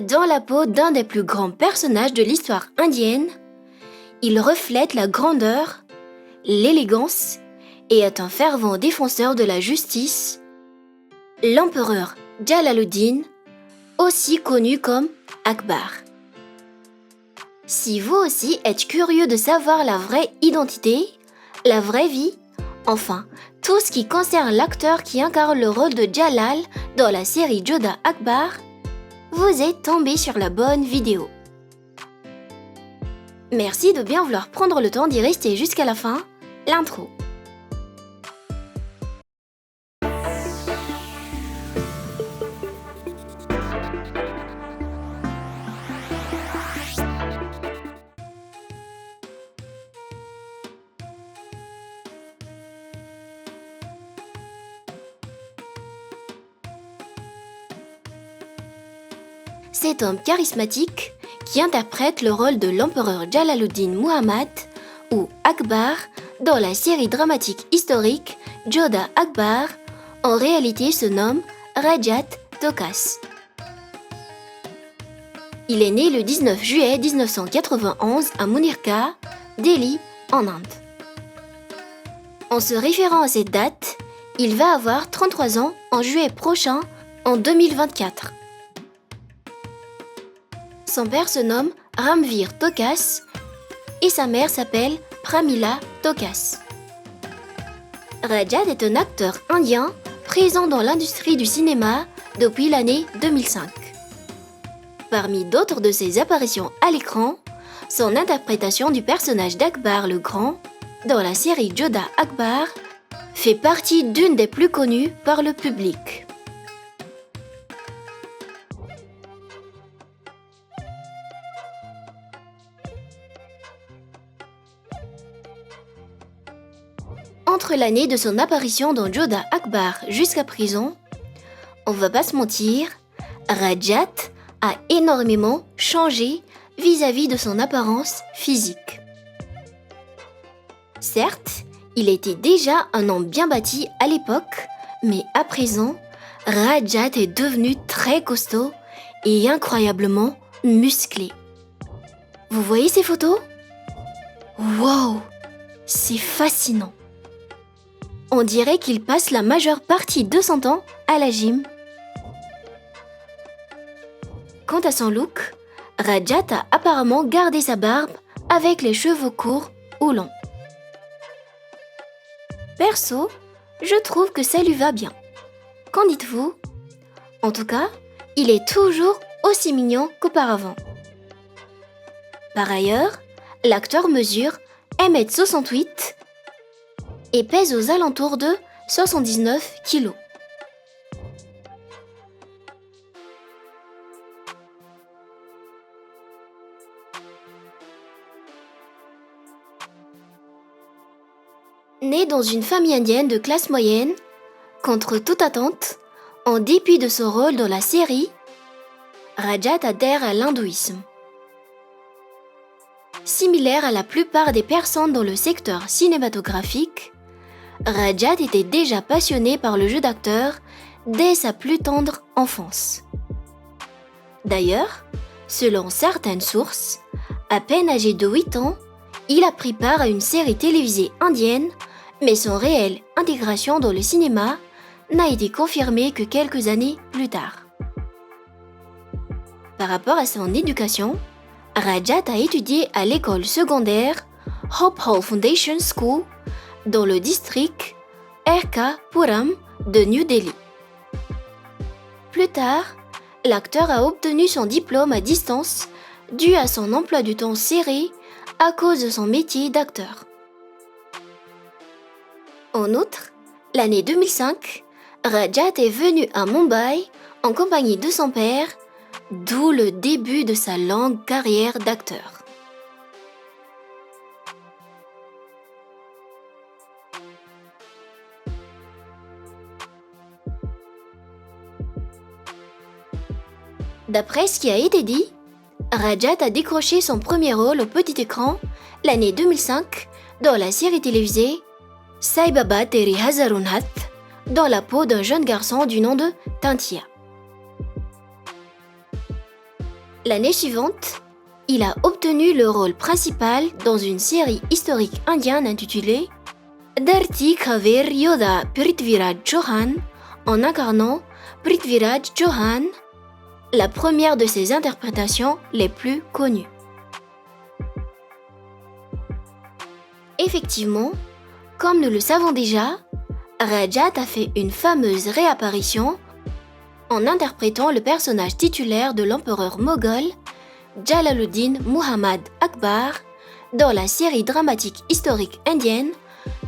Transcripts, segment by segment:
Dans la peau d'un des plus grands personnages de l'histoire indienne, il reflète la grandeur, l'élégance et est un fervent défenseur de la justice, l'empereur Jalaluddin, aussi connu comme Akbar. Si vous aussi êtes curieux de savoir la vraie identité, la vraie vie, enfin, tout ce qui concerne l'acteur qui incarne le rôle de Jalal dans la série Jodha Akbar, vous êtes tombé sur la bonne vidéo. Merci de bien vouloir prendre le temps d'y rester jusqu'à la fin, l'intro. Cet homme charismatique qui interprète le rôle de l'empereur Jalaluddin Muhammad ou Akbar dans la série dramatique historique Jodha Akbar, en réalité se nomme Rajat Tokas. Il est né le 19 juillet 1991 à Munirka, Delhi, en Inde. En se référant à cette date, il va avoir 33 ans en juillet prochain, en 2024. Son père se nomme Ramveer Tokas et sa mère s'appelle Pramila Tokas. Rajat est un acteur indien présent dans l'industrie du cinéma depuis l'année 2005. Parmi d'autres de ses apparitions à l'écran, son interprétation du personnage d'Akbar le Grand dans la série Jodha Akbar fait partie d'une des plus connues par le public. Entre l'année de son apparition dans Jodha Akbar jusqu'à présent, on va pas se mentir, Rajat a énormément changé vis-à-vis de son apparence physique. Certes, il était déjà un homme bien bâti à l'époque, mais à présent, Rajat est devenu très costaud et incroyablement musclé. Vous voyez ces photos ? Wow, c'est fascinant. On dirait qu'il passe la majeure partie de son temps à la gym. Quant à son look, Rajat a apparemment gardé sa barbe avec les cheveux courts ou longs. Perso, je trouve que ça lui va bien. Qu'en dites-vous ? En tout cas, il est toujours aussi mignon qu'auparavant. Par ailleurs, l'acteur mesure 1,68 m et pèse aux alentours de 79 kg. Né dans une famille indienne de classe moyenne, contre toute attente, en dépit de son rôle dans la série, Rajat adhère à l'hindouisme. Similaire à la plupart des personnes dans le secteur cinématographique, Rajat était déjà passionné par le jeu d'acteur dès sa plus tendre enfance. D'ailleurs, selon certaines sources, à peine âgé de 8 ans, il a pris part à une série télévisée indienne, mais son réelle intégration dans le cinéma n'a été confirmée que quelques années plus tard. Par rapport à son éducation, Rajat a étudié à l'école secondaire Hope Hall Foundation School dans le district RK Puram de New Delhi. Plus tard, l'acteur a obtenu son diplôme à distance dû à son emploi du temps serré à cause de son métier d'acteur. En outre, l'année 2005, Rajat est venu à Mumbai en compagnie de son père, d'où le début de sa longue carrière d'acteur. D'après ce qui a été dit, Rajat a décroché son premier rôle au petit écran l'année 2005 dans la série télévisée Sai Baba Teri Hazarun Hath, dans la peau d'un jeune garçon du nom de Tantia. L'année suivante, il a obtenu le rôle principal dans une série historique indienne intitulée Dharti Khaver Yoda Prithviraj Chauhan en incarnant Prithviraj Chauhan, la première de ses interprétations les plus connues. Effectivement, comme nous le savons déjà, Rajat a fait une fameuse réapparition en interprétant le personnage titulaire de l'empereur moghol Jalaluddin Muhammad Akbar dans la série dramatique historique indienne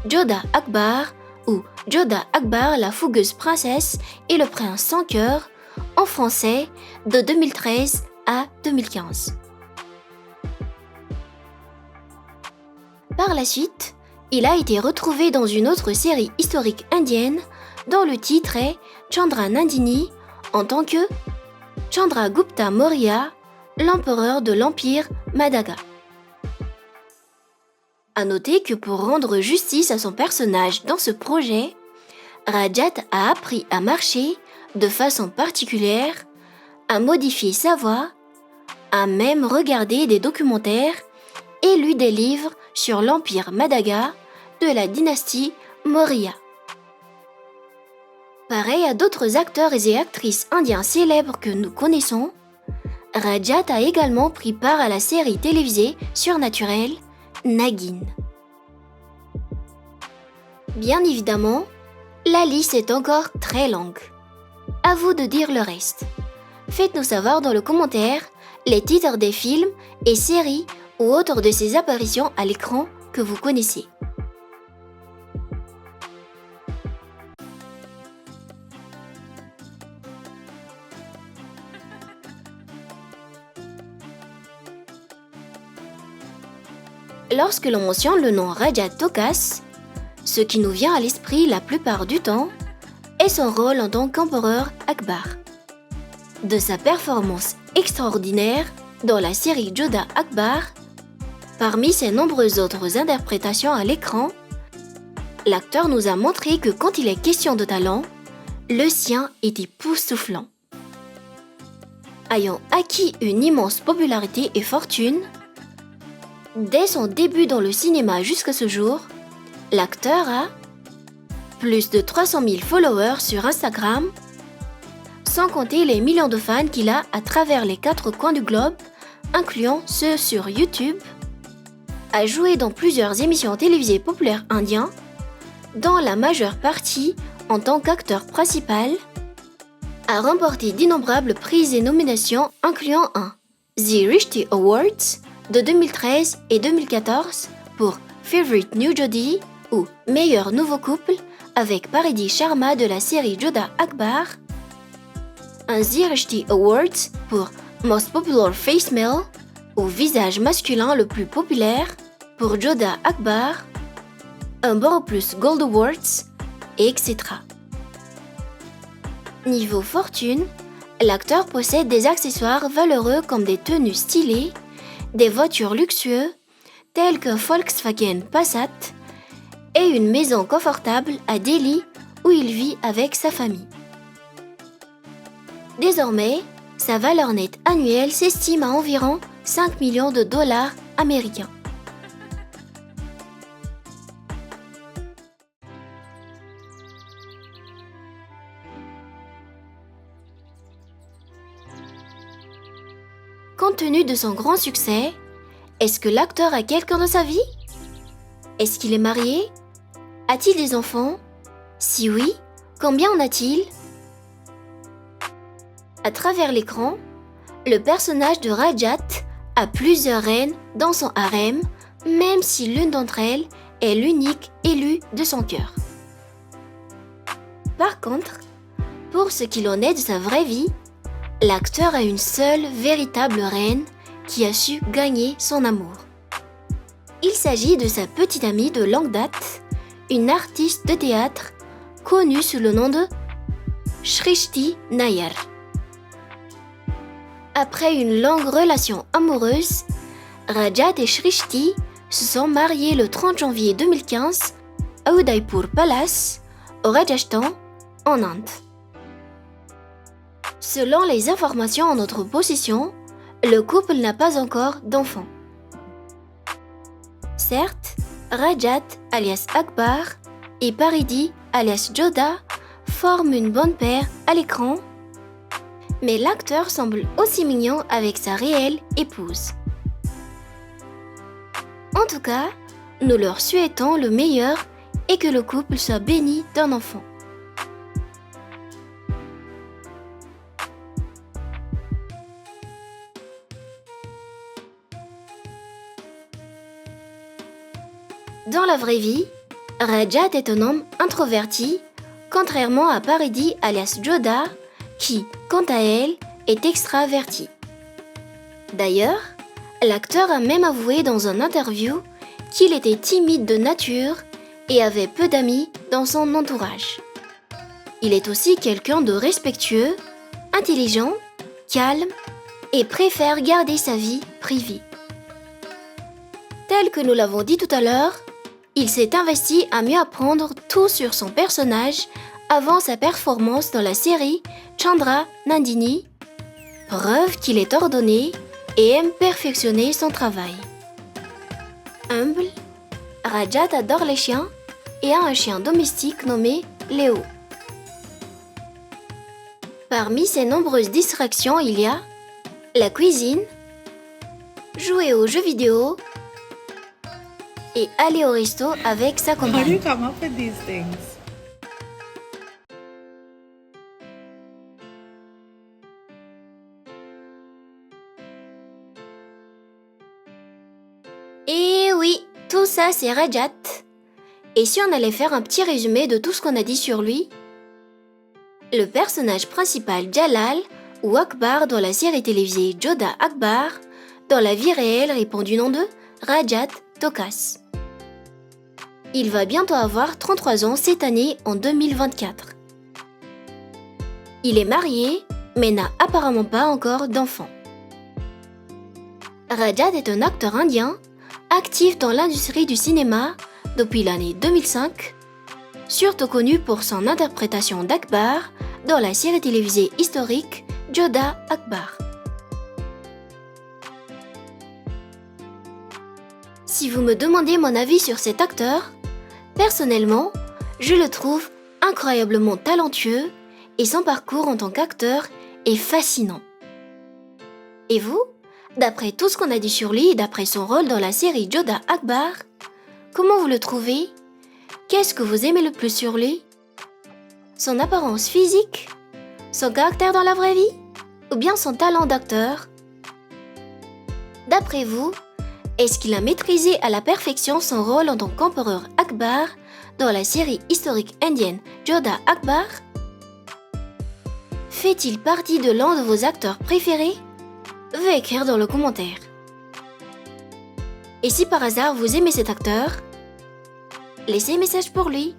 Jodha Akbar ou Jodha Akbar, la fougueuse princesse et le prince sans cœur en français de 2013 à 2015. Par la suite, il a été retrouvé dans une autre série historique indienne dont le titre est Chandra Nandini en tant que Chandragupta Maurya, l'empereur de l'empire Madagha. À noter que pour rendre justice à son personnage dans ce projet, Rajat a appris à marcher de façon particulière, à modifier sa voix, a même regardé des documentaires et lu des livres sur l'empire Madagha de la dynastie Maurya. Pareil à d'autres acteurs et actrices indiens célèbres que nous connaissons, Rajat a également pris part à la série télévisée surnaturelle Nagin. Bien évidemment, la liste est encore très longue. À vous de dire le reste. Faites-nous savoir dans le commentaire les titres des films et séries ou autres de ces apparitions à l'écran que vous connaissez. Lorsque l'on mentionne le nom Rajat Tokas, ce qui nous vient à l'esprit la plupart du temps est son rôle en tant qu'empereur Akbar. De sa performance extraordinaire dans la série Jodha Akbar, parmi ses nombreuses autres interprétations à l'écran, l'acteur nous a montré que quand il est question de talent, le sien est époustouflant. Ayant acquis une immense popularité et fortune, dès son début dans le cinéma jusqu'à ce jour, l'acteur a plus de 300 000 followers sur Instagram, sans compter les millions de fans qu'il a à travers les 4 coins du globe, incluant ceux sur YouTube, a joué dans plusieurs émissions télévisées populaires indiens, dont la majeure partie en tant qu'acteur principal, a remporté d'innombrables prix et nominations incluant un The Rishti Awards de 2013 et 2014 pour Favorite New Jodi ou Meilleur nouveau couple avec Paridhi Sharma de la série Jodha Akbar, un The Rishti Awards pour Most Popular Face Male ou visage masculin le plus populaire pour Jodha Akbar, un Boro Plus Gold Awards, etc. Niveau fortune, l'acteur possède des accessoires valeureux comme des tenues stylées, des voitures luxueuses telles qu'un Volkswagen Passat et une maison confortable à Delhi où il vit avec sa famille. Désormais, sa valeur nette annuelle s'estime à environ 5 millions de dollars américains. Compte tenu de son grand succès, est-ce que l'acteur a quelqu'un dans sa vie? Est-ce qu'il est marié? A-t-il des enfants? Si oui, combien en a-t-il? À travers l'écran, le personnage de Rajat a plusieurs reines dans son harem, même si l'une d'entre elles est l'unique élue de son cœur. Par contre, pour ce qu'il en est de sa vraie vie, l'acteur a une seule véritable reine qui a su gagner son amour. Il s'agit de sa petite amie de longue date, une artiste de théâtre connue sous le nom de Shrishti Nayar. Après une longue relation amoureuse, Rajat et Shrishti se sont mariés le 30 janvier 2015 à Udaipur Palace, au Rajasthan, en Inde. Selon les informations en notre possession, le couple n'a pas encore d'enfant. Certes, Rajat alias Akbar et Paridi alias Jodha forment une bonne paire à l'écran, mais l'acteur semble aussi mignon avec sa réelle épouse. En tout cas, nous leur souhaitons le meilleur et que le couple soit béni d'un enfant. Dans la vraie vie, Rajat est un homme introverti, contrairement à Paridi alias Jodha, qui, quant à elle, est extraverti. D'ailleurs, l'acteur a même avoué dans une interview qu'il était timide de nature et avait peu d'amis dans son entourage. Il est aussi quelqu'un de respectueux, intelligent, calme et préfère garder sa vie privée. Tel que nous l'avons dit tout à l'heure, il s'est investi à mieux apprendre tout sur son personnage avant sa performance dans la série Chandra Nandini, preuve qu'il est ordonné et aime perfectionner son travail. Humble, Rajat adore les chiens et a un chien domestique nommé Léo. Parmi ses nombreuses distractions, il y a la cuisine, jouer aux jeux vidéo et aller au resto avec sa How do you compagne. come up with these things? Et oui, tout ça c'est Rajat. Et si on allait faire un petit résumé de tout ce qu'on a dit sur lui? Le personnage principal Jalal ou Akbar dans la série télévisée Jodha Akbar, dans la vie réelle répond du nom de Rajat Tokas. Il va bientôt avoir 33 ans cette année en 2024. Il est marié, mais n'a apparemment pas encore d'enfant. Rajat est un acteur indien, actif dans l'industrie du cinéma depuis l'année 2005, surtout connu pour son interprétation d'Akbar dans la série télévisée historique Jodha Akbar. Si vous me demandez mon avis sur cet acteur, personnellement, je le trouve incroyablement talentueux et son parcours en tant qu'acteur est fascinant. Et vous, d'après tout ce qu'on a dit sur lui et d'après son rôle dans la série Jodha Akbar, comment vous le trouvez? Qu'est-ce que vous aimez le plus sur lui? Son apparence physique? Son caractère dans la vraie vie? Ou bien son talent d'acteur? D'après vous, est-ce qu'il a maîtrisé à la perfection son rôle en tant qu'empereur Akbar dans la série historique indienne Jodha Akbar? Fait-il partie de l'un de vos acteurs préférés? Veuillez écrire dans le commentaire. Et si par hasard vous aimez cet acteur, laissez un message pour lui.